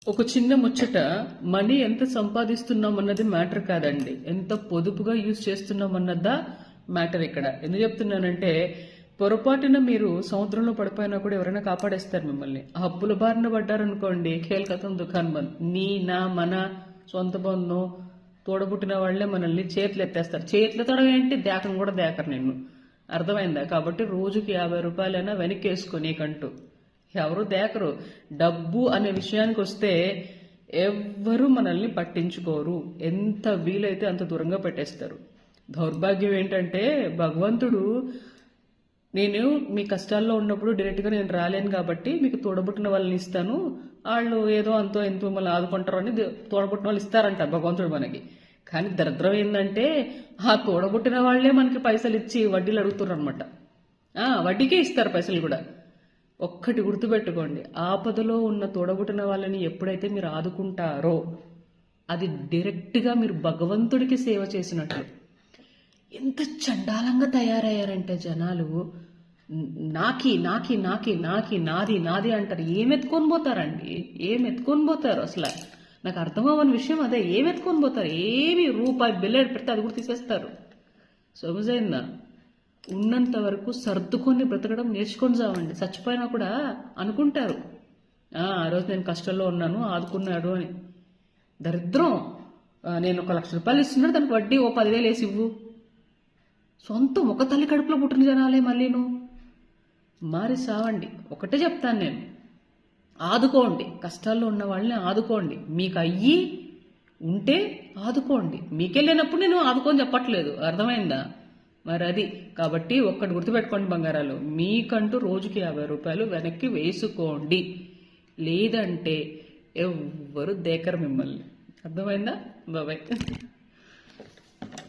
ఒక చిన్న ముచ్చట, మనీ ఎంత సంపాదిస్తున్నాం అన్నది మ్యాటర్ కాదండి, ఎంత పొదుపుగా యూజ్ చేస్తున్నాం అన్నదా మ్యాటర్. ఇక్కడ ఎందుకు చెప్తున్నానంటే, పొరపాటున మీరు సముద్రంలో పడిపోయినా కూడా ఎవరైనా కాపాడేస్తారు మిమ్మల్ని. ఆ అప్పుల బారిన పడ్డారనుకోండి, ఖేల్కతం దుకాన్ బంద్. నీ నా మన సొంత బంధం తోడబుట్టిన వాళ్లే మనల్ని చేతులు ఎత్తేస్తారు. చేతులు ఎత్తడం ఏంటి, దేకం కూడా దేకరు నిన్ను. అర్థమైందా? కాబట్టి రోజుకి 50 రూపాయలైనా వెనక్కి వేసుకోనీకంటూ ఎవరు దేకరు. డబ్బు అనే విషయానికి వస్తే ఎవ్వరూ మనల్ని పట్టించుకోరు. ఎంత వీలైతే అంత దూరంగా పెట్టేస్తారు. దౌర్భాగ్యం ఏంటంటే, భగవంతుడు నేను మీ కష్టాల్లో ఉన్నప్పుడు డైరెక్ట్గా నేను రాలేను కాబట్టి మీకు తోడబుట్టిన వాళ్ళని ఇస్తాను, వాళ్ళు ఏదో అంతో ఎంతో మిమ్మల్ని ఆదుకుంటారు అని తోడబుట్టిన వాళ్ళు ఇస్తారంట భగవంతుడు మనకి. కానీ దరిద్రం ఏంటంటే, ఆ తోడబుట్టిన వాళ్లే మనకి పైసలు ఇచ్చి వడ్డీలు అడుగుతున్నారు అనమాట. వడ్డీకే ఇస్తారు పైసలు కూడా. ఒక్కటి గుర్తుపెట్టుకోండి, ఆపదలో ఉన్న తోడబుట్టిన వాళ్ళని ఎప్పుడైతే మీరు ఆదుకుంటారో అది డైరెక్ట్గా మీరు భగవంతుడికి సేవ చేసినట్లు. ఎంత చండాలంగా తయారయ్యారంటే జనాలు, నాకి నాకి నాకి నాకి నాది నాది అంటారు. ఏం ఎత్తుకొని పోతారండి, ఏం ఎత్తుకొని పోతారు అసలు? నాకు అర్థం అవ్వని విషయం అదే. ఏం ఎత్తుకొని పోతారు? ఏమి రూపాయి బిల్లెడ్ పెడితే అది కూడా తీసేస్తారు. సొమజైందా? ఉన్నంత వరకు సర్దుకొని బ్రతకడం నేర్చుకొని చావండి. చచ్చిపోయినా కూడా అనుకుంటారు, ఆ రోజు నేను కష్టంలో ఉన్నాను ఆదుకున్నాడు అని. దరిద్రం. నేను 1 లక్ష రూపాయలు ఇస్తున్నాడు, దానికి వడ్డీ ఓ 10,000 వేసి ఇవ్వు. సొంతం ఒక తల్లి కడుపులో పుట్టిన జనాలే మళ్ళీను. మారి సావండి. ఒకటే చెప్తాను నేను, ఆదుకోండి. కష్టాల్లో ఉన్న వాళ్ళని ఆదుకోండి. మీకు అయ్యి ఉంటే ఆదుకోండి. మీకెళ్ళినప్పుడు నేను ఆదుకొని చెప్పట్లేదు, అర్థమైందా? మరి అది కాబట్టి ఒక్కటి గుర్తుపెట్టుకోండి బంగారాలు, మీకంటూ రోజుకి 50 రూపాయలు వెనక్కి వేసుకోండి. లేదంటే ఎవ్వరు దేకరు మిమ్మల్ని. అర్థమైందా? బాబాయ్.